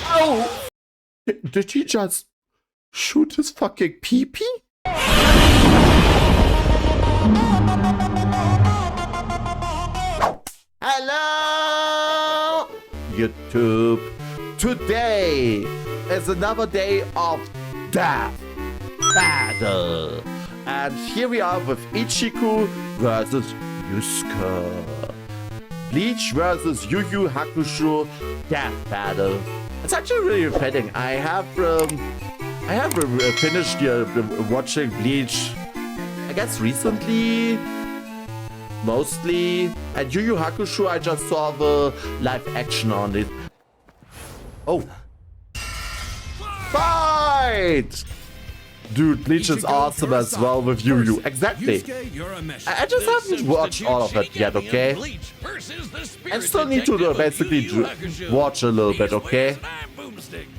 Oh! Did he just shoot his fucking pee-pee? Hello, YouTube. Today is another day of death battle. And here we are with Ichigo versus Yusuke. Bleach versus Yu Yu Hakusho death battle. It's actually really fitting. I have finished watching Bleach, I guess recently, mostly. And Yu Yu Hakusho, I just saw the live action on it. Oh. Fight! Dude, Bleach is awesome as well with Yu Yu. Exactly. I just haven't watched all of it yet, okay? I still need to basically watch a little bit, okay?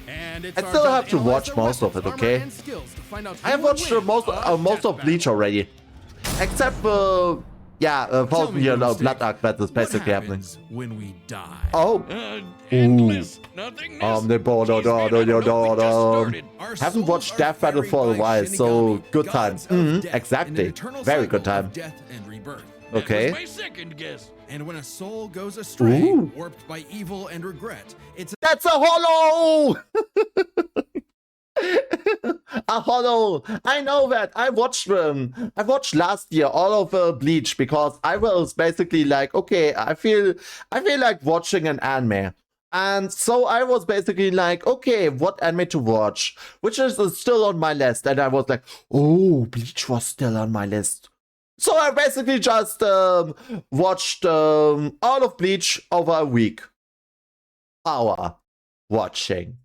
I still have to watch most of it, okay? I have watched most of Bleach already. Except for, yeah, 1,000-year blood arc that is basically happening. When we die. Oh. Haven't watched Death Battle for a while, so good time. Exactly. Very good time. Okay. And when a soul goes astray, warped by evil and regret, That's a hollow! A hollow. I know that. I watched last year all of Bleach because I was basically like, okay, I feel like watching an anime. And so I was basically like, okay, what anime to watch? Which is still on my list. And I was like, oh, Bleach was still on my list. So I basically just watched all of Bleach over a week. Hour watching.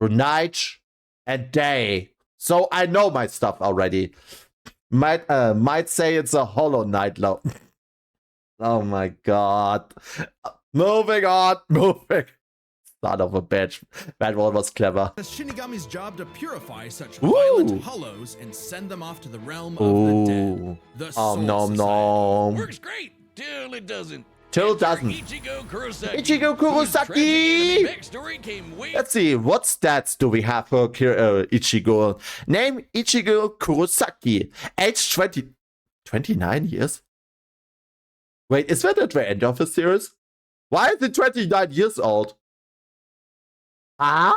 Night and day. So I know my stuff already. Might say it's a Hollow Knight love. Oh my god. Moving on. Son of a bitch. That one was clever. It's Shinigami's job to purify such violent hollows and send them off to the realm of the dead. The Soul Society. Works great till it doesn't. Ichigo Kurosaki! Let's see, what stats do we have for Ichigo? Name Ichigo Kurosaki. Age 29 years? Wait, is that at the end of the series? Why is he 29 years old? Huh?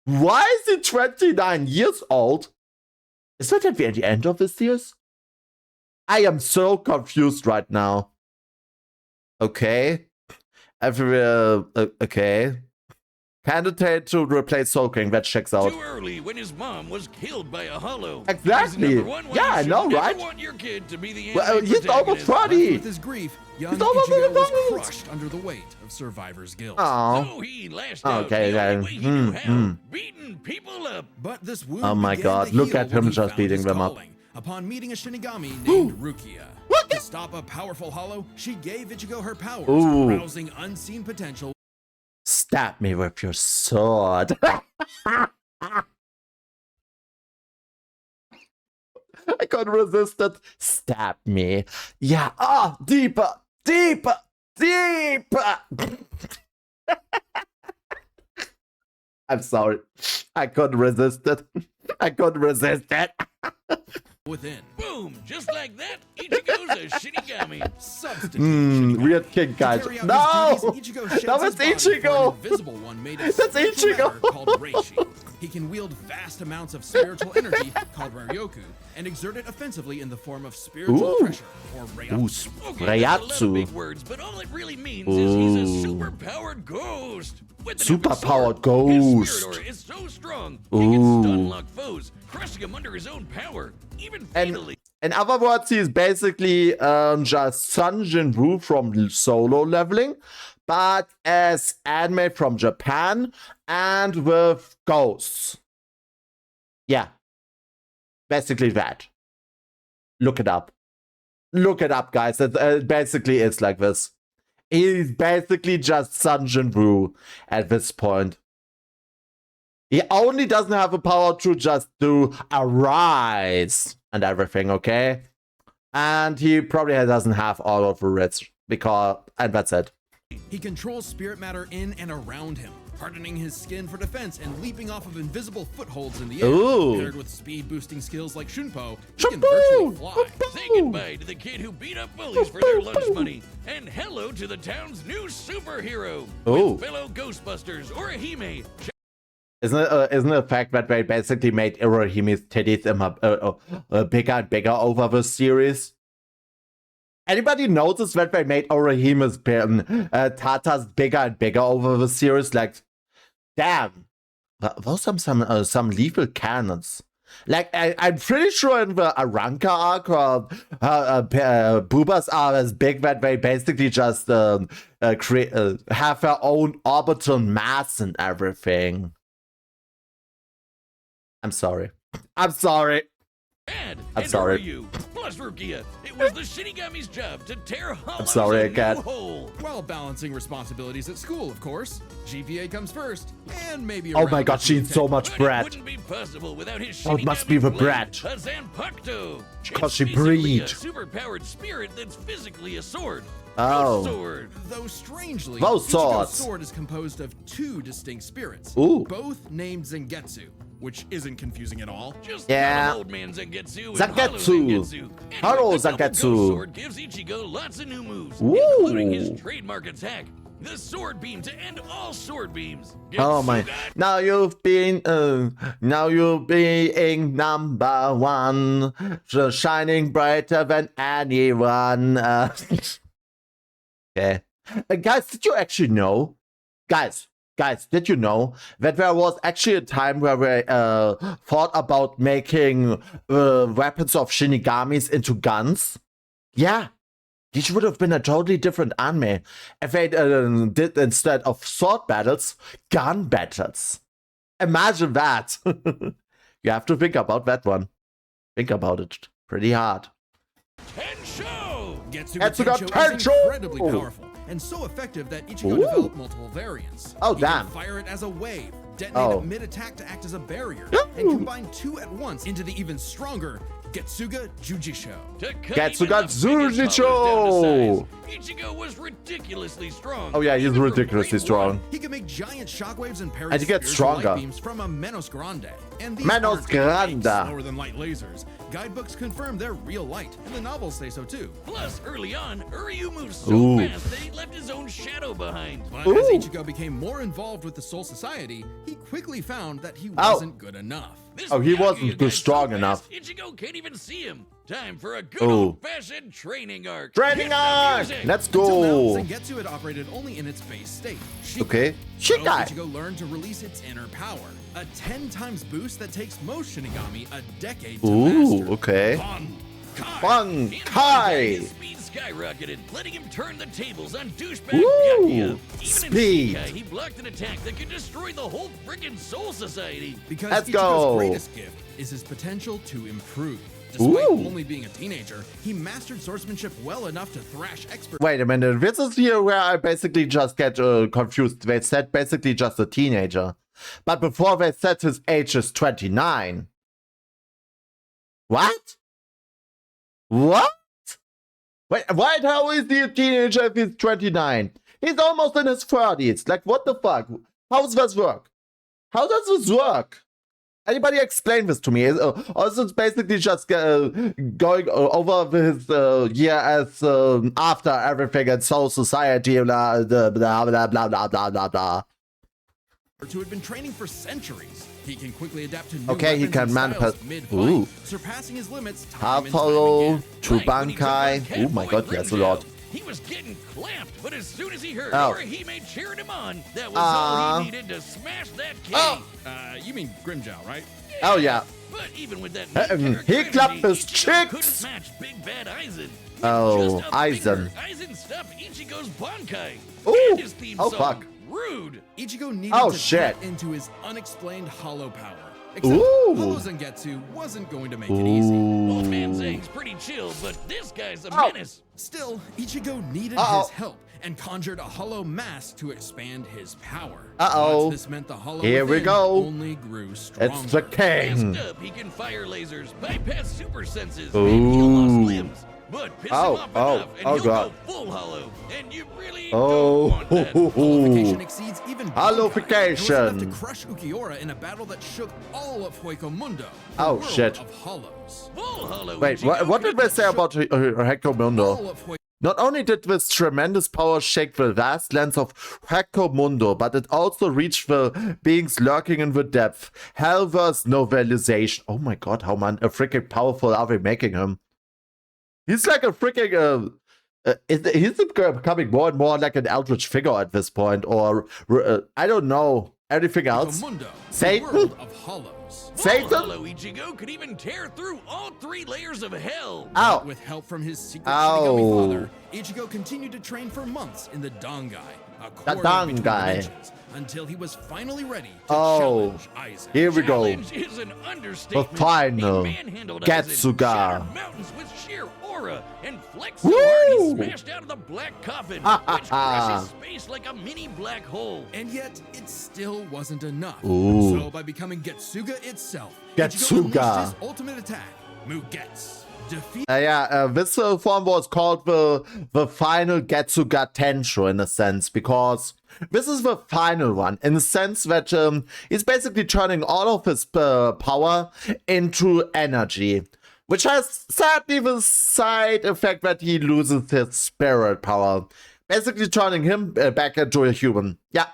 Why is he 29 years old? Is that at the end of the series? I am so confused right now. Okay. Okay. Candidate to replace Soul King, that checks out. Too early when his mom was killed by a hollow. Exactly. Yeah, I know, right? Want your kid to be the he's almost 40. With his grief, young Ichigo was crushed under the weight of survivor's guilt. Oh. So he lashed Okay, then. Beating people up. But this wound Oh my god, look at him just beating them up. Upon meeting a Shinigami named Rukia. To stop a powerful hollow, she gave Ichigo her powers, rousing unseen potential. Stab me with your sword. I couldn't resist it. Stab me. Yeah. Oh, deeper. Deeper. Deeper. I'm sorry. I couldn't resist it. I couldn't resist it. Within. Boom! Just like that, Ichigo's a Shinigami. Weird king kaiju. No! That was Ichigo! That's Ichigo! Called Reishi. He can wield vast amounts of spiritual energy called Ryoku and exert it offensively in the form of spiritual pressure or Reiatsu. Okay, that's a lot of big words, but all it really means is he's a super-powered ghost. Super-powered ghost. His spirit aura is so strong, he can stun lock foes, crushing them under his own power, even fatally. In other words, he's basically just Sun Jinwoo from solo leveling, but as anime from Japan and with ghosts. Yeah. Basically that. Look it up. Look it up, guys. It basically is like this. He's basically just Sun Jinwoo at this point. He only doesn't have the power to just do a rise and everything, okay? And he probably doesn't have all of the and that's it. He controls spirit matter in and around him, hardening his skin for defense and leaping off of invisible footholds in the air. Ooh. Paired with speed-boosting skills like Shunpo, he can virtually fly. Say goodbye to the kid who beat up bullies for their lunch money, and hello to the town's new superhero, Ooh. with fellow Ghostbusters Orihime. Isn't it a fact that they basically made Urahime's titties bigger and bigger over the series? Anybody notice that they made Urahime's tatas bigger and bigger over the series? Like, damn, those are some lethal cannons. Like, I'm pretty sure in the arrancar arc, boobas are as big that they basically just have their own orbital mass and everything. I'm sorry. I'm sorry. Bad. I'm And sorry. who are you? Plus Rukia, it was the Shinigami's job to tear Hollow's sorry, a new Kat. hole. While balancing responsibilities at school, of course. GPA comes first, and maybe Oh around my god, the she eats so much But it bread. wouldn't be possible without his Oh, it must be the Shinigami bread. blade, a Zanpakuto. 'Cause she It's basically breed. a superpowered spirit that's physically a sword. Oh. A sword. Though strangely, Those Ichigo's swords. sword is composed of two distinct spirits, Ooh. both named Zangetsu, which isn't confusing at all. Just Yeah. not an old man Zangetsu and Zangetsu. Hollow Zangetsu. Hollow Anyway, the double Zangetsu. ghost sword gives Ichigo lots of new moves, Ooh. including his trademark attack, the sword beam to end all sword beams. Oh my! Getsuga. Now you've been number one, shining brighter than anyone. Okay, guys, did you actually know, guys, did you know that there was actually a time where we thought about making weapons of Shinigamis into guns? Yeah. This would have been a totally different anime if they did, instead of sword battles, gun battles. Imagine that. You have to think about that one. Think about it pretty hard. Tensho! Getsuga Getsuga Tensho is Tensho! incredibly powerful and so effective that Ichigo Ooh. developed multiple variants. Oh, He damn. can fire it as a wave, detonate Oh. it mid-attack to act as a barrier, Ooh. and combine two at once into the even stronger Getsuga Jujisho. To cut Getsuga even the biggest powers down to size, Ichigo was ridiculously strong. Oh yeah, he's even for ridiculously grade strong. one. He can make giant shockwaves and parry And he gets spiritual light stronger. beams from a Menos Grande. And these Menos aren't Grande. slower than light lasers. Guidebooks confirm they're real light, and the novels say so too. Plus, early on, Uryu moved so Ooh. fast that he left his own shadow behind. But Ooh. as Ichigo became more involved with the Soul Society, he quickly found that he Oh. wasn't good enough. This Oh, he Byakuya wasn't guy's strong so enough. fast, Ichigo can't even see him. Time for a good Ooh. old-fashioned training arc. Training Hit the arc! music. Let's Until go! now, Zangetsu had operated only in its base state. Shikai. Okay. So Shikai! Ichigo learned to release its inner power, a 10 times boost that takes most Shinigami a decade to Ooh, master. okay. Bonkai. Bonkai. His speed skyrocketed, letting him turn the tables on douchebag Ooh, Byakuya. Even speed. in Shikai, he blocked an attack that could destroy the whole frickin' Soul Society. Because Let's Ichigo's go. greatest gift is his potential to improve. Despite Ooh. only being a teenager, he mastered swordsmanship well enough to thrash experts. Wait a minute, this is here where I basically just get confused. They said basically just a teenager. But before they said his age is 29. What? What? Wait, how is he a teenager if he's 29? He's almost in his 30s. Like, what the fuck? How does this work? How does this work? Anybody explain this to me? Or is it basically just going over his year as after everything in Soul Society, blah, blah, blah, blah, blah, blah, blah, blah. Who had been training for centuries. He can quickly adapt to new Okay, he weapons can and manifest- styles mid-fight, Ooh. surpassing his limits time and time Apollo, again. Right, when he took on Chubankai. Oh my Catboy god, yes, a Grimjow, lot. He was getting clamped, but as soon as he heard Oh. Orihime cheered him on, that was all he needed to smash that kid. Oh. You mean Grimjow, right? Oh yeah. But even with that He clapped his Ichigo cheeks. couldn't match Big Bad Aizen. With Oh, just a Aizen. finger, Aizen stuffed Ichigo's Bonkai. Ooh. And his theme Oh, song, fuck. Rude. Ichigo needed Oh, to shit. tap into his unexplained hollow power. Except Ooh. Hollow Zangetsu wasn't going to make it easy. Old man Ooh. Zang's pretty chill, but this guy's a Oh. menace. Still, Ichigo needed Uh-oh. his help, and conjured a hollow mask to expand his power. Uh-oh. But this meant the hollow Here we within go. only grew stronger. It's the king. Masked up, he can fire lasers, bypass super senses, and heal lost Ooh. limbs. But piss him off enough, and he'll God. go full hollow. And you really Oh, don't want that. Hollowification exceeds even Hollowification. It was enough to crush Ukiura in a battle that shook all of Hueco Mundo. The Oh, world shit. Of hollows. Full hollow. Wait, Ichigo what did we say about Heko Mundo? All of Hueco Not only did this tremendous power shake the vast lands of Heko Mundo, but it also reached the beings lurking in the depth. Hellverse novelization. Oh my god, how freaking powerful are we making him? He's like a freaking, he's becoming more and more like an eldritch figure at this point, or, I don't know, anything else? Mundo, Satan? the world of hollows. Satan? Hollow Ichigo could even tear through all 3 layers of hell. Ow! With help from his secret Ow. Shinigami father, Ichigo continued to train for months in the Dangai, a corridor between dimensions, until he was finally ready to challenge Aizen. Here we go. Challenge is an understatement. The final He manhandled Getsuga. Aizen, shattered mountains with sheer aura, and flexed so Woo! hard he smashed out of the black coffin, which crushes space like a mini black hole. And yet, it still wasn't enough. Ooh. So by becoming Getsuga itself, Getsuga. Ichigo unleashed his ultimate attack, Mugetsu. Defeat This form was called the final Getsuga Tensho in a sense, because this is the final one in the sense that he's basically turning all of his power into energy, which has sadly the side effect that he loses his spirit power, basically turning him back into a human. Yeah.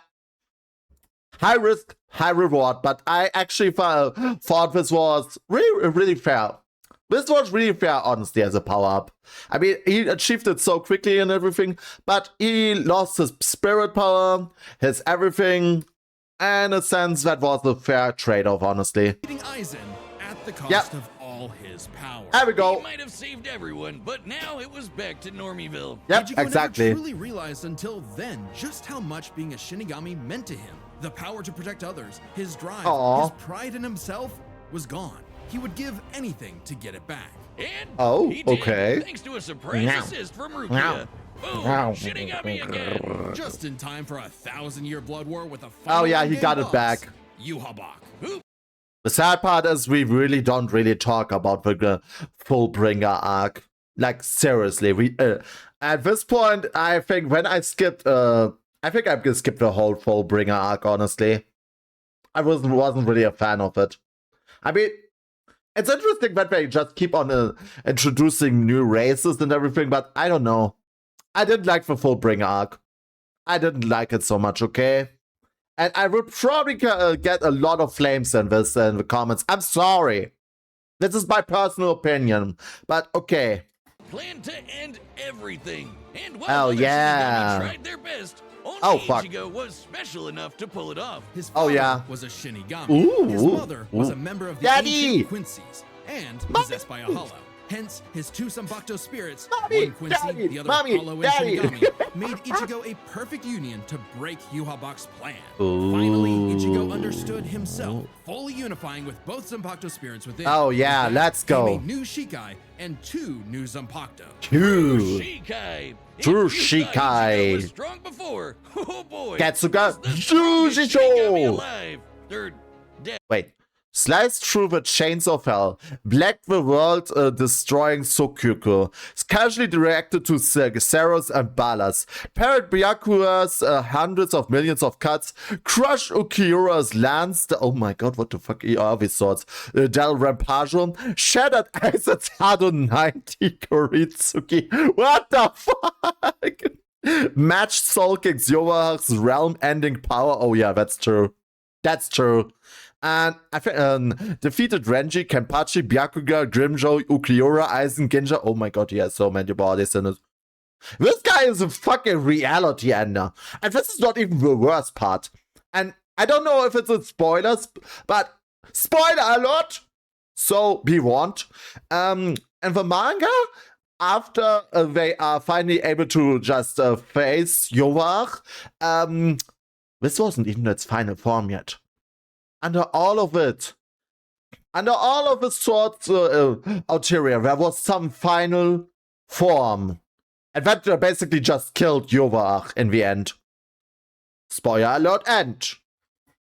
High risk, high reward, but I actually thought this was really fair. This was really fair, honestly, as a power-up. I mean, he achieved it so quickly and everything, but he lost his spirit power, his everything, and in a sense, that was a fair trade-off, honestly. Defeating Aizen at the cost of all his power. There we go. He might have saved everyone, but now it was back to Normiville. Yep, Ichigo exactly. never truly realized until then just how much being a Shinigami meant to him. The power to protect others, his drive, Aw. his pride in himself was gone. He would give anything to get it back. And he did, okay. thanks to a surprise Meow. assist from Meow. Rukia. Boom, Meow. Shinigami again. Just in time for a 1,000-year blood war with a Oh yeah, final he game got it boss, back. Yuhabak. Who The sad part is we really don't talk about the Fullbringer arc. Like, seriously, we at this point, I think when I skipped, I think I'm gonna skip the whole Fullbringer arc, honestly. I wasn't really a fan of it. I mean, it's interesting that they just keep on introducing new races and everything, but I don't know. I didn't like the Fullbringer arc. I didn't like it so much, okay? And I would probably get a lot of flames in this in the comments. I'm sorry. This is my personal opinion, but okay. planned to end everything. And while Oh, other yeah. Shinigami tried their best, only Oh, fuck. Ichigo was special enough to pull it off. His Oh, father yeah. was a Shinigami. Ooh, His mother was ooh. a member of the Daddy! ancient Quincy's and possessed by a hollow. Hence, his 2 Zanpakuto spirits, Mommy, one Quincy, Daddy, the other Mommy, Hollow and Daddy. Shinigami, made Ichigo a perfect union to break Yuhabak's plan. Finally, Ichigo understood himself, fully unifying with both Zanpakuto spirits within. Oh, yeah, With that, let's he go. made new Shikai and 2 new Zanpakuto. True. Shikai. True If you thought Shikai. Ichigo was strong before. Oh boy. Getsuga He's the strongest Jujutsu. Shinigami alive. Or dead. Wait. Slice through the chains of hell, black the world destroying Sokyuku, casually directed to Xeros and Balas, parrot Byakuya's hundreds of millions of cuts, crush Ukiura's lands, oh my god, what the fuck are these swords, Del Rampajo, shattered Aizen's Hado 90 Koritsuki, what the fuck? Matched Soul King's Yowa's realm-ending power, oh yeah, that's true. That's true. And I think defeated Renji, Kenpachi, Byakuga, Grimjo, Ukiura, Aizen, Ginja. Oh my god, he has so many bodies in it. This guy is a fucking reality ender. And this is not even the worst part. And I don't know if it's a spoilers, but spoiler alert! So be warned. In the manga, after they are finally able to just face Yowar, this wasn't even its final form yet. Under all of its swords ulterior, there was some final form. And that basically just killed Yusuke in the end. Spoiler alert, end.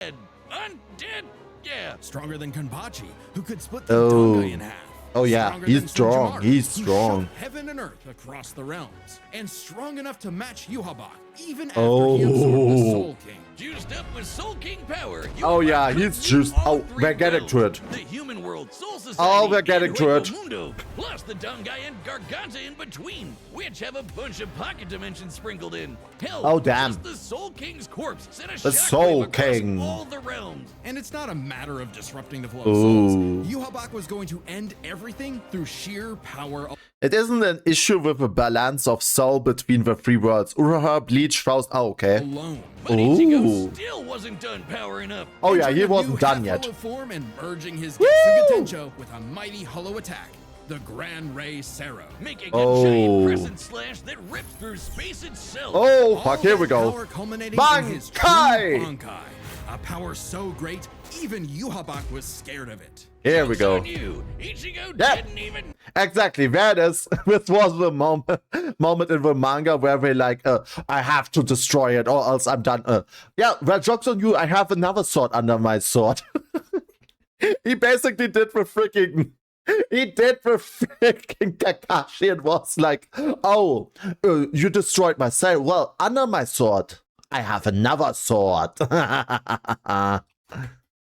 Undead? Yeah. Stronger than Kanbachi, who could split the Oh. Donga in half. Oh yeah, Stronger he's than strong. Sojimaro, He's who strong. shook heaven and earth across the realms, and strong enough to match Yuhabak, even after Oh. he absorbed the Soul King. Juiced up with Soul King power. Oh, yeah, Yusuke he's could juiced. lead all Oh, three we're getting to realms. it. The human world, Soul Society, Oh, we're getting and to it. Mundo, plus the Dongai and Garganta in between, which have a bunch of pocket dimensions sprinkled in. Hell, Oh, damn. just the Soul King's corpse sent a The shockwave Soul across King. all the realms. And it's not a matter of disrupting the flow Ooh. of souls. Yuhabak was going to end everything through sheer power. It isn't an issue with the balance of soul between the three worlds. Uraha, Bleach, Faust. Oh, okay. Alone. But Ichigo Ooh. still wasn't done powering up. Oh yeah, Entering he a new wasn't done yet. half-hollow form and merging his Woo! Getsuga Tencho with a mighty hollow attack, the Gran Ray Sero. Making Oh. a giant crescent slash that rips through space itself. Oh, All fuck, here we that go. Power culminating in his true Bankai! Bankai. A power so great, even Yuhabak was scared of it. Here we Joke's go. on you. Ichigo Yeah. didn't even. Exactly, there it is. This was the moment in the manga where they like, I have to destroy it or else I'm done. Yeah, well, joke's on you, I have another sword under my sword. He basically did the freaking... He did the freaking Kakashi and was like, oh, you destroyed my sword. Well, under my sword, I have another sword.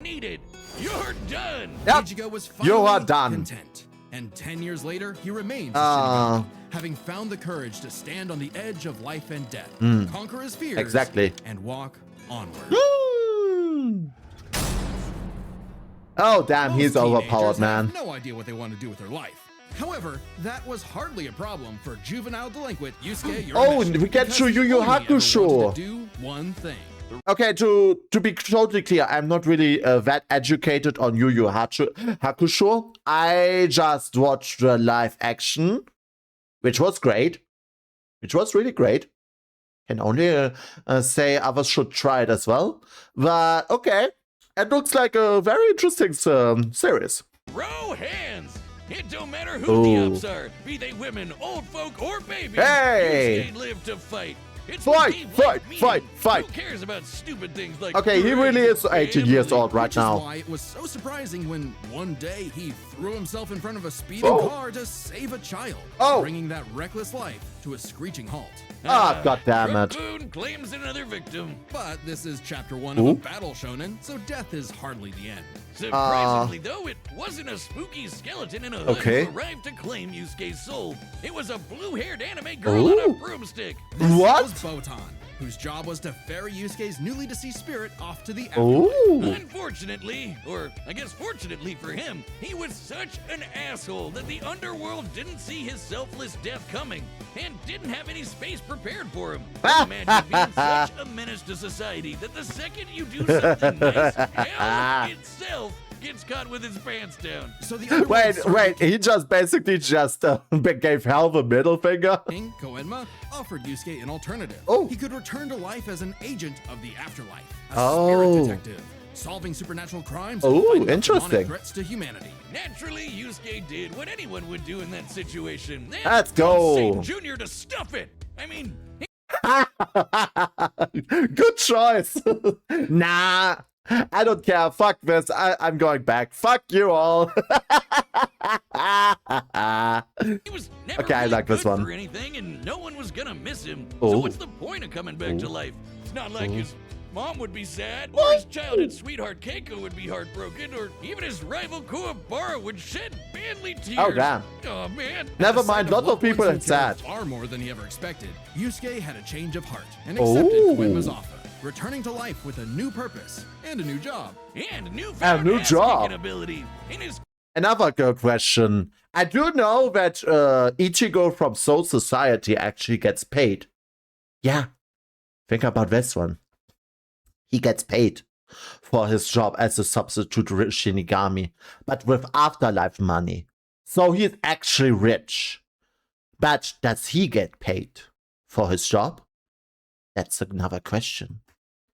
Needed. You're done. Yep, Ichigo was you are finally done. content. And 10 years later, he remains a Ah. Shinigami, having found the courage to stand on the edge of life and death, conquer his fears, Exactly. and walk onward. Hmm. Oh, damn, he's Most overpowered, teenagers man. have no idea what they want to do with their life. However, that was hardly a problem for juvenile delinquent Yusuke Urameshi. Oh, we get because to he Yu Yu only ever Hakusho. wanted to do one thing. Okay, to be totally clear, I'm not really that educated on Yu Yu Hakusho. I just watched the live action, which was great. Which was really great. Can only say others should try it as well. But okay, it looks like a very interesting series. Throw hands. It don't matter who Ooh. the ops are, be they women, old folk, or babies. Hey! Yusuke lived to fight. It's Fight, the game fight, like me. fight, fight. Who cares about stupid things like? Okay, he really is 18 years family? old right Which now. is why it was so surprising when one day he threw himself in front of a speeding Oh. car to save a child, Oh. bringing that reckless life to a screeching halt. Ah, goddammit. Raccoon claims another victim. But this is chapter 1 of Ooh. a battle shonen, so death is hardly the end. Surprisingly, though, it wasn't a spooky skeleton in a hood Okay. who arrived to claim Yusuke's soul. It was a blue-haired anime girl on a Ooh. broomstick. What? Was Botan, whose job was to ferry Yusuke's newly deceased spirit off to the afterlife. Ooh. Unfortunately, or I guess fortunately for him, he was such an asshole that the underworld didn't see his selfless death coming and didn't have any space prepared for him. Imagine being such a menace to society that the second you do something nice, hell itself gets caught with his pants down. So the underworld Wait, servant he just basically just gave Hell the middle finger? King Koenma offered Yusuke an alternative. Oh. He could return to life as an agent of the afterlife, a Oh. spirit detective, solving supernatural crimes Oh, and fighting off interesting. demonic threats to humanity. Naturally, Yusuke did what anyone would do in that situation. And Let's told go. Satan Jr. to stuff it. I mean, Good choice. Nah, I don't care. Fuck this. I'm going back. Fuck you all. he was never Okay, I really like this good one. for anything, and no one was gonna miss him. Oh. So what's the point of coming back to life? It's not like his mom would be sad, or What? his childhood sweetheart Keiko would be heartbroken, or even his rival Kuwabara would shed manly tears. Oh, damn. Oh man. Never At the mind. sight of Lots of loved people ones are who cared sad. far more than he ever expected. Yusuke had a change of heart and Oh. accepted Koenma's offer, returning to life with a new purpose and a new job. And A newfound new job. ass-kicking ability. In his Another good question. I do know that Ichigo from Soul Society actually gets paid. Yeah. Think about this one. He gets paid for his job as a substitute Shinigami, but with afterlife money. So he's actually rich. But does he get paid for his job? That's another question.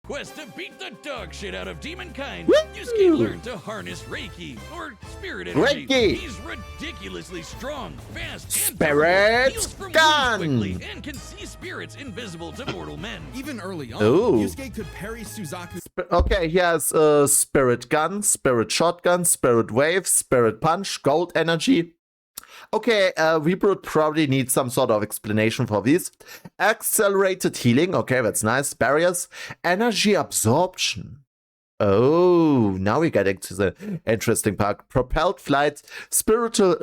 quest to beat the dog shit out of demon kind, Woo! Yusuke learned to harness Reiki, or spirit energy. Reiki! He's ridiculously strong, fast, and Spirit heals from gun! wounds quickly, and can see spirits invisible to mortal men. Even early on, Ooh. Yusuke could parry Suzaku. Okay, he has spirit gun, spirit shotgun, spirit wave, spirit punch, gold energy. Okay, we would probably need some sort of explanation for these. Accelerated healing, okay, that's nice. Barriers, energy absorption. Oh, now we're getting to the interesting part. Propelled flight, spiritual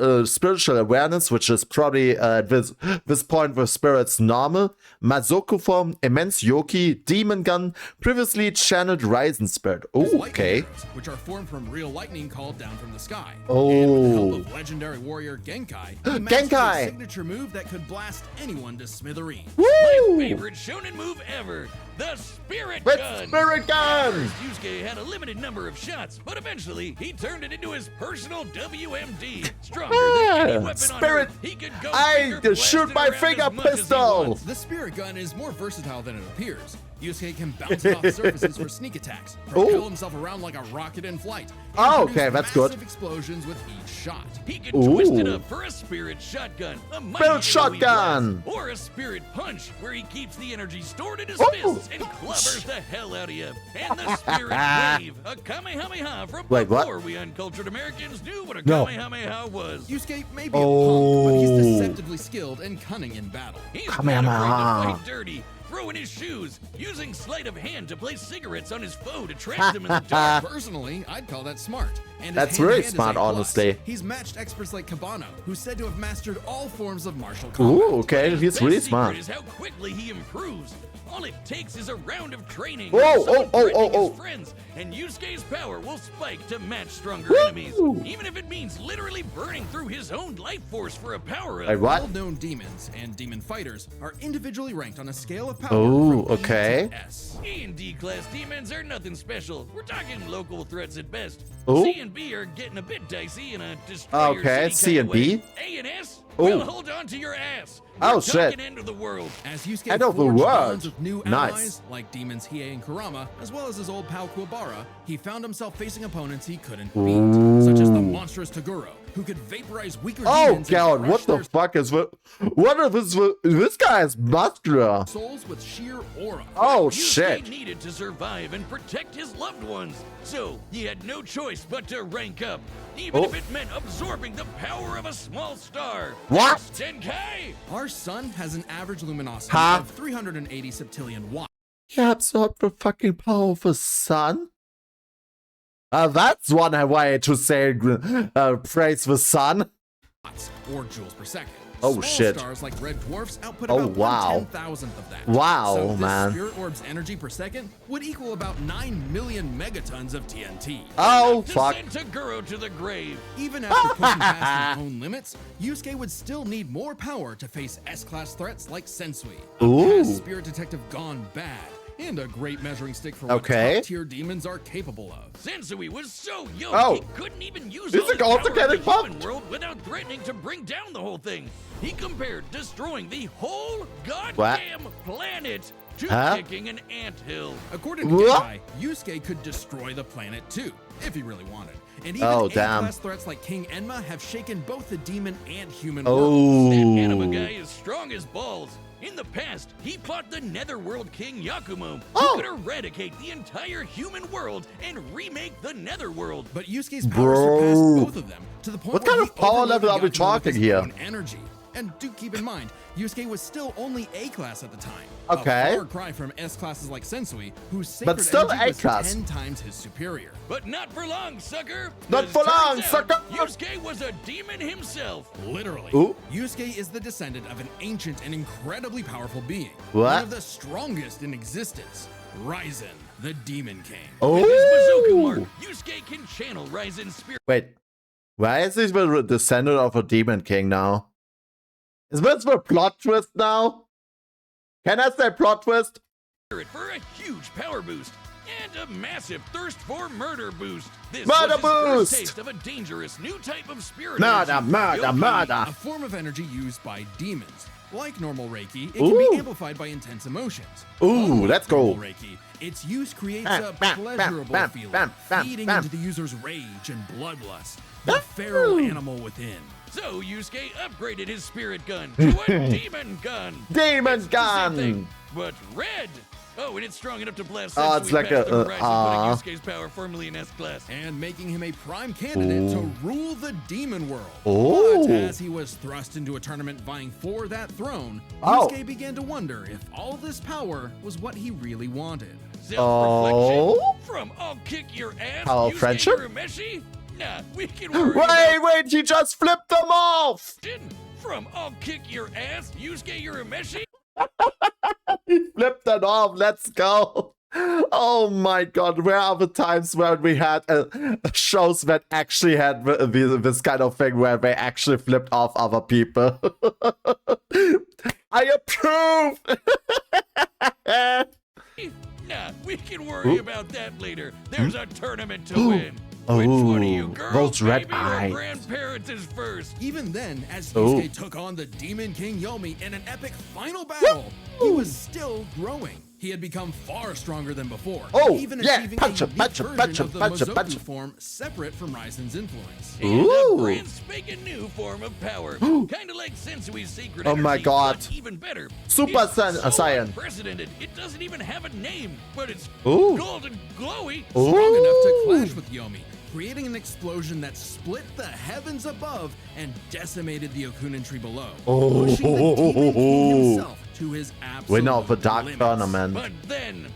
awareness, which is probably at this point with spirits normal. Mazoku form, immense yoki, demon gun, previously channeled Ryzen spirit. His Oh, lightning okay. arrows, which are formed from real lightning called down from the sky. Oh. And with the help of legendary warrior Genkai, he mastered Genkai! a signature move that could blast anyone to smithereens. My Woo! favorite shonen move ever, the Spirit With Gun! spirit gun! Yusuke had a limited number of shots, but eventually he turned it into his personal WMD. Stronger than any weapon Spirit- on Earth, he could go I finger shoot blasting my around finger as much as he pistol. wants. The spirit gun is more versatile than it appears. Yusuke can bounce it off surfaces for sneak attacks, propel himself around like a rocket in flight, and Oh, produce okay, that's good. massive explosions with each shot. He could twist it Ooh. up for a spirit shotgun, a mighty Spirit AoE shotgun. blast, or a spirit punch, where he keeps the energy stored in his Ooh. fists and clovers the hell out of you. And the spirit wave, a kamehameha from Wait, what? before we uncultured Americans knew what a No. kamehameha was. Yusuke may be a punk, but he's Oh. deceptively skilled and cunning in battle. He's not Kamehameha. afraid to fight dirty, throwing his shoes, using sleight of hand to place cigarettes on his foe to trap them in the dark. Personally, I'd call that smart. And his That's really hand-to-hand is smart, A+. honestly. He's matched experts like Cabano, who's said to have mastered all forms of martial combat. Ooh, okay, His he's best really secret smart. is how quickly he improves. All it takes is a round of training. Whoa, or someone oh, oh, threatening oh, his oh. friends, and Yusuke's power will spike to match stronger Woo! enemies. Even if it means literally burning through his own life force for a power-up. Wait, what? All known demons and demon fighters are individually ranked on a scale of power Oh, from E okay. to S. E and D class demons are nothing special. We're talking local threats at best. Oh. C and B are getting a bit dicey in a destroyer Okay, city C kinda and way. B? A and S? Oh. Well, hold on to your ass. Oh, We're shit. talking end of the world. As Yusuke End of the forged world. bonds with new Nice. allies like demons Hiei and Kurama, as well as his old pal Kuwabara, he found himself facing opponents he couldn't beat, such as the monstrous Toguro, who could vaporize weaker Oh demons and god, crush what the their fuck is what is this guy is muscular? souls with sheer aura. Oh Yusuke shit. needed to survive and protect his loved ones. So he had no choice but to rank up, even Oh. if it meant absorbing the power of a small star. What? Tenkai! Our sun has an average luminosity Huh? of 380 septillion watts. He absorbed the fucking power of the sun? That's one way to say praise the sun. Or joules per second. Oh, Small shit. stars like red dwarfs output Oh, about wow. 1/10,000th of that. Wow, so this man. spirit orb's energy per second would equal about 9 million megatons of TNT. Oh To fuck. send Toguro to the grave. Even after pushing past his own limits, Yusuke would still need more power to face S-class threats like Sensui. Ooh. Has Spirit Detective gone bad? And a great measuring stick for what Okay. top-tier demons are capable of. Sensui was so young Oh. he couldn't even use Is all it the also power getting of the human pumped? world without threatening to bring down the whole thing. He compared destroying the whole What? goddamn planet to Huh? kicking an anthill. According to What? Genkai, Yusuke could destroy the planet too, if he really wanted. And even Oh, A-class damn. threats like King Enma have shaken both the demon and human That Oh. anima guy is strong as balls. In the past, he fought the Netherworld King Yakumo, who Oh. could eradicate the entire human world and remake the Netherworld. But Yusuke's power Bro. surpassed both of them to the point What where kind he of power overloaded level are we Yakumo with talking his here? own energy. And do keep in mind, Yusuke was still only A-class at the time. Okay. A far cry from S-classes like Sensui, whose sacred But still energy was A-class. 10 times his superior. But not for long, sucker. Not 'cause for long, turns out sucker. Yusuke was a demon himself. Literally. Ooh. Yusuke is the descendant of an ancient and incredibly powerful being. What? One of the strongest in existence. Ryzen, the Demon King. Oh. With his Mizoku mark, Yusuke can channel Ryzen's spirit Wait. Why is he the descendant of a demon king now? Is this the plot twist now? Can I say plot twist? for a huge power boost and a massive thirst for murder boost. This Murder was his first boost! taste of a dangerous new type of spirit. Murder, energy, murder, Yoki. murder. A form of energy used by demons. Like normal Reiki, it Ooh. can be amplified by intense emotions. Ooh, Unlike let's go. normal Reiki, Its use creates a pleasurable feeling, feeding into the user's rage and bloodlust, the feral animal within. So Yusuke upgraded his spirit gun to a demon gun. Demon It's the same thing, gun! but red. Oh, and it's strong enough to blast Oh, sensory it's like past a, the horizon, putting Yusuke's power firmly in S-class. And making him a prime candidate to rule the demon world. Oh. But as he was thrust into a tournament vying for that throne, Oh. Yusuke began to wonder if all this power was what he really wanted. Self-reflection Oh. from I'll kick your ass, Power of Yusuke friendship? Urameshi? Nah, we can worry about Wait, he just flipped them off! from I'll kick your ass, Yusuke Urameshi? He flipped it off, let's go! Oh my god, where are the times when we had shows that actually had this kind of thing where they actually flipped off other people? I approve! Nah, we can worry about that later. There's a tournament to win. Oh, Which one of you girls, those red baby, or eyes. grandparents is first? Even then, as Oh. Yusuke took on the Demon King Yomi in an epic final battle, he was still growing. He had become far stronger than before, Oh, even yeah, achieving punch a him, unique punch him, version punch him, of the punch him, Mozoku punch him. form separate from Raizen's influence. And Ooh. a brand spanking new form of power. Kind of like Sensui's secret Oh my energy, god. but even better. Super It's so Saiyan. unprecedented. It doesn't even have a name, but it's Ooh. golden glowy. Ooh. Strong enough to clash with Yomi, creating an explosion that split the heavens above and decimated the Okunin tree below, pushing the Demon King himself to his absolute Winner of the Dark limits. Tournament. But then,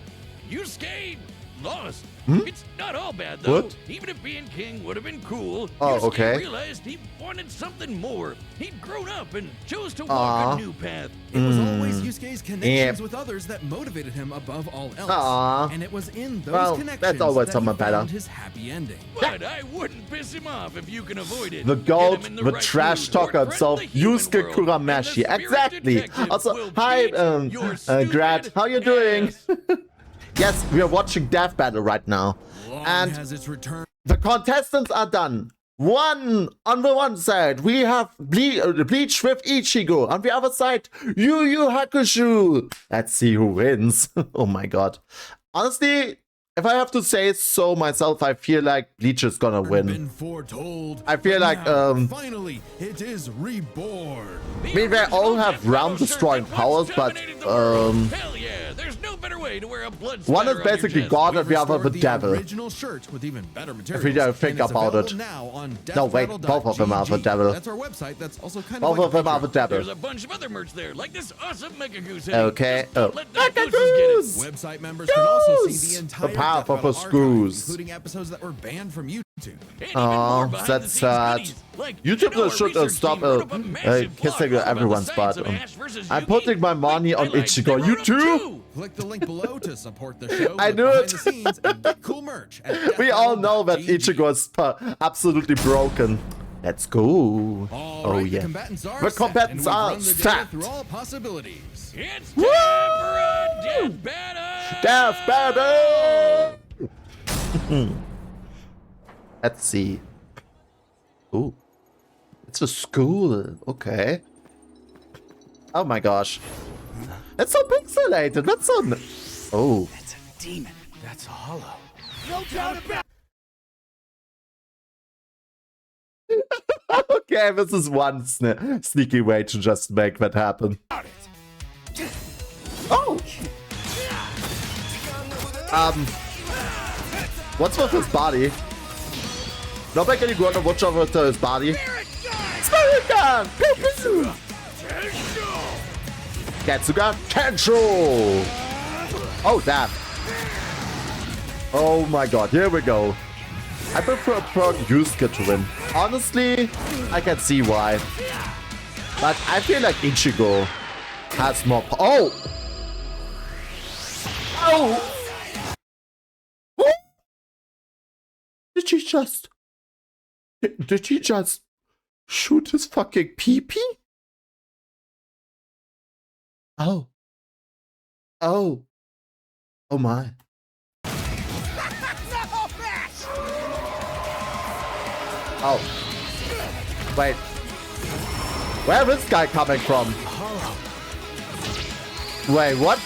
Yusuke lost. Hmm? It's not all bad, though. What? Even if being king would have been cool, Oh, Yusuke okay. realized he wanted something more. He'd grown up and chose to Aw. walk a new path. It was always Yusuke's connections Yep. with others that motivated him above all else. Aw. And it was in those Well, connections that's always that someone he better. found his happy ending. But I wouldn't piss him off if you can avoid it. The Get goat, him in the right trash mood, talker or himself, threaten the human Yusuke world, and the Urameshi. spirit Exactly. detective Also, will hi, beat your Grad. stupid How you doing? ass. Yes, we are watching Death Battle right now. Long And has its return. the contestants are done. On the one side, we have Bleach with Ichigo. On the other side, Yu Hakusho. Let's see who wins. Oh my god. Honestly, if I have to say so myself, I feel like Bleach is gonna win. Been foretold. I feel but like, now, finally, it is reborn. I mean, they all have realm-destroying powers, but, Hell yeah, there's no better way to wear a blood one is splatter on your basically chest. God and the other Restored the devil. original shirt with even better materials. we don't think and it's about available it. now on No, wait, both of them are the deathbattle.gg. devil. That's our website. That's also kind Both of of them are the Patreon. devil. There's a bunch of other merch there, like this awesome Mega Goose hoodie. Okay. Just don't Oh. let the gooses get it. Website members can also see Screws! the entire The power Death of Battle the archive, screws. including episodes that were banned from YouTube. And even Aw, more behind that's the scenes sad. goodies, like, YouTube our should research stop team wrote up a massive kissing blog about the everyone's science butt. of Ash versus I'm Yugi. putting my money on Highlights, they Ichigo. wrote You up too? Click the link below to support the show. I with knew behind it. the scenes and get cool merch at We all know that deathbattle.gg. Ichigo is absolutely broken. Let's go. All Oh right, yeah. The combatants are The set, combatants and we've are run the data stacked. through all possibilities. It's time for a death battle! Death battle! Let's see. Ooh. It's a school. Okay. Oh my gosh. It's so pixelated. That's so... Oh. It's a demon. That's hollow. Okay, this is one sneaky way to just make that happen. Oh! What's with his body? Nobody can go on to watch over to his body. Spirit gun! Pew, pew. Getsuga Tensho! Oh, damn. Oh my god, here we go. I prefer Yusuke to win. Honestly, I can see why. But I feel like Ichigo has more Oh! Oh! Oh! Did he just shoot his fucking pee-pee? Oh. Oh. Oh my. Oh. Wait. Where is this guy coming from? Wait, what?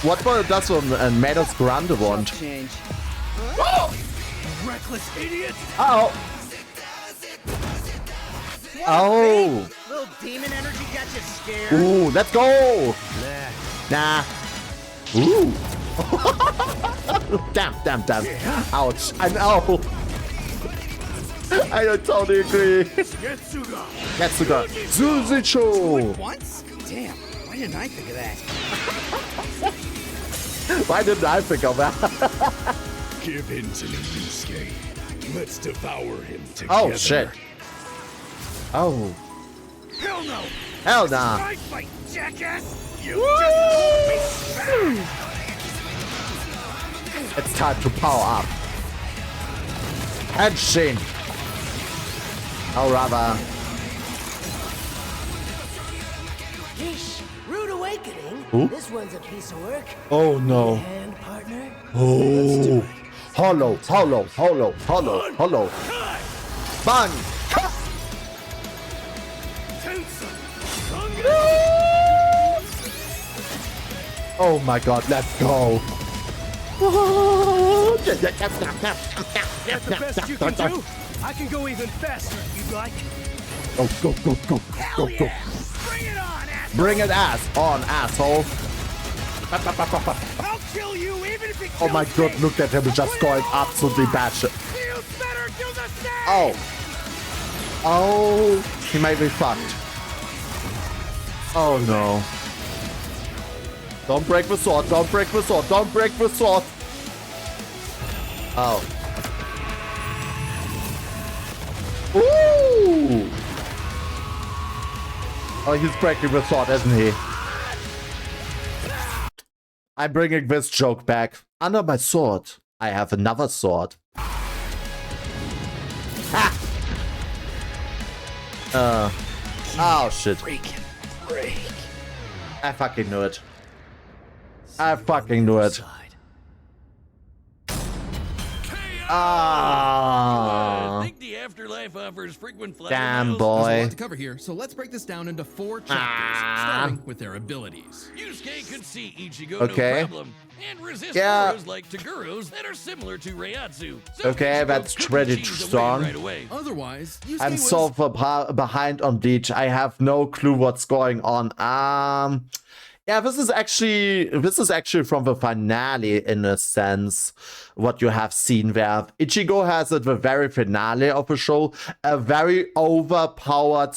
What war das so ein Mädels Grande want? Change. Reckless idiot! Oh. Oh. Little demon energy got you scared. Ooh, let's go. Nah. Ooh. Damn. Ouch. I know. I totally agree. Getsuga. Zuzicho. Once? Damn. Why didn't I think of that? Why didn't I think of that? Give in to me, Yusuke. Let's devour him together. Oh, shit. Oh. Hell no! Hell nah. My fight, jackass! You just called me fat. It's time to power up. Henshin. Oh, rather. Yeesh, rude awakening. Ooh. This one's a piece of work. Oh, no. And partner. Oh. Hollow. Bang. Oh my god, let's go. That's the best you can do. I can go even faster if you'd like. Go. Bring it on, ass! Bring it on, asshole. I'll kill you even if it Oh my kills god, me. look at him just going absolutely batshit. You better do the same! Oh, he might be fucked. Oh no. Don't break the sword. Oh. Ooh. Oh, he's breaking the sword, isn't he? I'm bringing this joke back. Under my sword, I have another sword. Ha! Oh shit. Break. I fucking knew it. I think the afterlife offers frequent flight Damn, miles. boy. There's a lot to cover here, so let's break this down into 4 chapters, starting with their abilities. Yusuke could see Ichigo Okay. no problem and resist Yeah. auras like Taguros that are similar to Reiatsu. So Okay, Ichigo that's couldn't pretty cheese away strong. Right away. Otherwise, Yusuke I'm was so behind on Bleach. I have no clue what's going on. Yeah, this is actually from the finale in a sense. What you have seen there, Ichigo has at the very finale of the show a very overpowered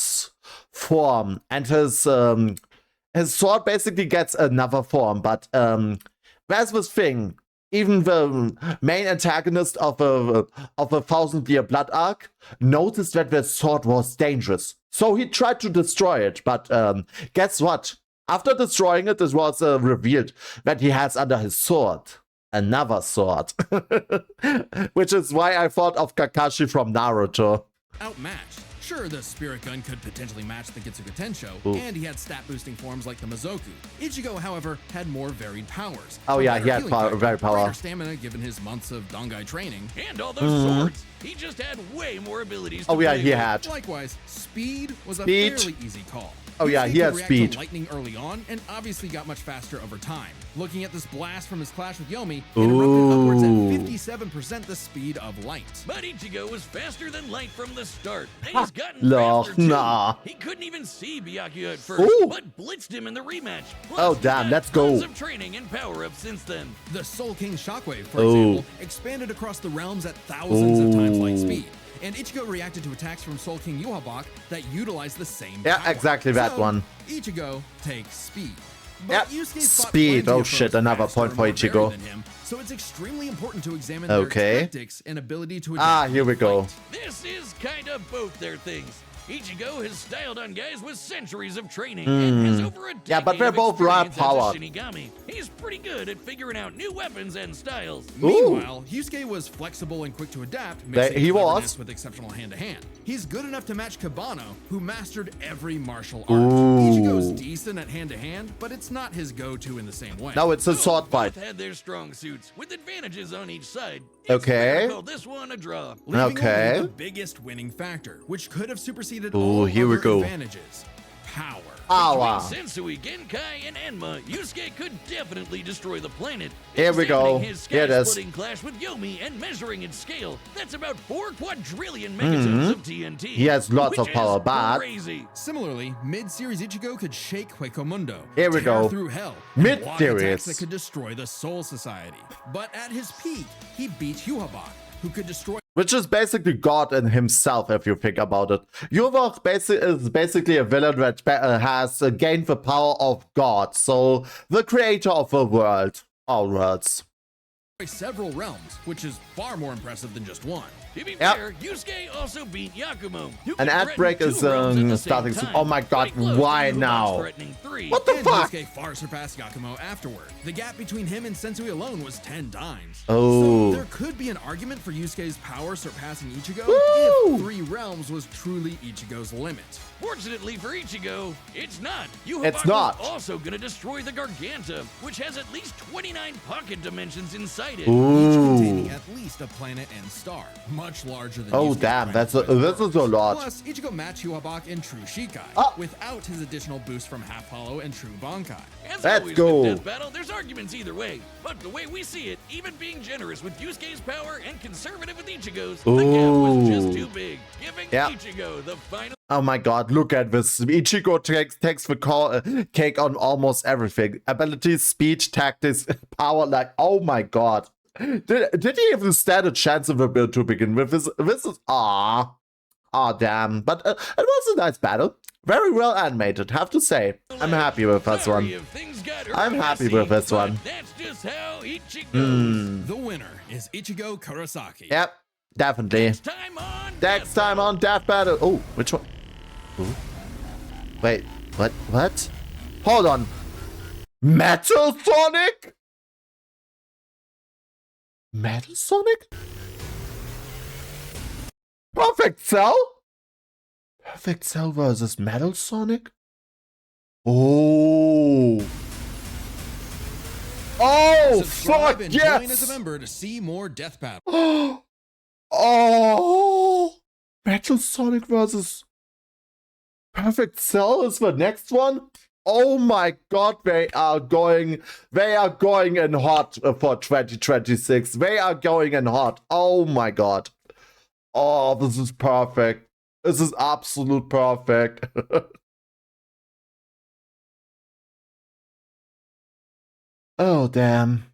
form, and his sword basically gets another form. But there's this thing. Even the main antagonist of a 1000-year blood arc noticed that the sword was dangerous, so he tried to destroy it. But guess what? After destroying it, it was revealed that he has under his sword another sword, which is why I thought of Kakashi from Naruto. outmatched. Sure, the Spirit Gun could potentially match the Getsuga Tensho, Ooh. and he had stat-boosting forms like the Mizoku. Ichigo, however, had more varied powers. Oh, A yeah, better he had healing factor, very power. greater stamina given his months of Dangai training. And all those swords. He just had way more abilities to Oh yeah, play he with. had. Likewise, speed was a Speed. fairly easy call. Oh, yeah, Yusuke he could had react speed. to lightning early on, and obviously got much faster over time. Looking at this blast from his clash with Yomi, it erupted upwards Ooh. at 57% the speed of light. But Ichigo was faster than light from the start, and he's gotten Loch, faster too. nah. He couldn't even see Byakuya at first, Ooh. but blitzed him in the rematch. Plus, Oh, he's damn, had let's go. tons of training and power-ups since then. The Soul King Shockwave, for Ooh. example, expanded across the realms at thousands of times light Ooh. speed. And Ichigo reacted to attacks from Soul King Yuhabak that utilized the same Yeah, power. exactly that So, one. Ichigo takes speed. Yep, Yusuke's fought speed. plenty Oh of shit, foes another faster point and for more Ichigo. varied than him, so it's extremely important to examine Okay. their tactics and ability to adapt. Here we go. fight. This is kind of both their things. Ichigo has styled on guys with centuries of training and has over a decade Yeah, but they're of both raw experience as a power. Shinigami. He's pretty good at figuring out new weapons and styles. Meanwhile, Yusuke was flexible and quick to adapt, mixing he cleverness was. with exceptional hand-to-hand. He's good enough to match Kabano, who mastered every martial art. Ooh. Ichigo's decent at hand-to-hand, but it's not his go-to in the same way. Now it's a So, sword fight. Both had their strong suits with advantages on each side. Okay. fair to call this one a draw. Leaving Okay. only the biggest winning factor, which could have superseded Ooh, all here we other go. advantages: power. Power. Between Sensui, Genkai, and Enma, Yusuke could definitely destroy the planet. Here we go. His Here it is. sky-splitting clash with Yomi and measuring its scale, that's about 4 quadrillion megatons of TNT. He has lots which of power, is but crazy. Similarly, mid-series Ichigo could shake Huecomundo, Here we tear go. through hell, and block Mid-series. attacks that could destroy the Soul Society. But at his peak, he beat Yuhabak, who could destroy which is basically God in himself, if you think about it. Yuvok is basically a villain that has gained the power of God, so the creator of the world, all worlds. several realms, which is far more impressive than just one. To be Yep. fair, Yusuke also beat Yakumo. who An could ad threaten break 2 is realms at the same starting soon. time, Oh my god, quite close why to Yuhabak's now? threatening 3. What the And fuck? Yusuke far surpassed Yakumo afterward. The gap between him and Sensui alone was 10 times. Oh. So there could be an argument for Yusuke's power surpassing Ichigo Woo! if 3 realms was truly Ichigo's limit. Fortunately for Ichigo, it's not. It's Yuhabak not. is also gonna destroy the Garganta, which has at least 29 pocket dimensions inside it. Each containing Ooh. at least a planet and star, much larger than Oh Yusuke's damn, planet this with is a lot. Plus, Ichigo matched Yuhabak in True Shikai, Ah. without his additional boost from Half Hollow and True Bonkai. As Let's always go. with Death Battle, there's arguments either way. But the way we see it, even being generous with Yusuke's power and conservative with Ichigo's, the gap was just too big, giving Yeah. Ichigo the final. Oh my god, look at this. Ichigo takes the cake on almost everything. Abilities, speech, tactics, power, like, oh my god. Did he even stand a chance of a build to begin with? This is, damn. But it was a nice battle. Very well animated, have to say. I'm happy with this Sorry one. if things got I'm happy messy, with this but one. That's just how Ichigo goes. The winner is Ichigo Kurosaki. Yep, definitely. Next time on Death Battle. Oh, which one? Ooh. Wait, what? Hold on. Metal Sonic? Metal Sonic? Perfect Cell? Perfect Cell versus Metal Sonic? Oh. Oh, Subscribe fuck and join as a yes! member to see more Death Battle. Oh, Metal Sonic versus Perfect Cell is the next one. Oh my god, they are going in hot for 2026. They are going in hot. Oh my god. Oh, this is perfect. This is absolute perfect. Oh damn.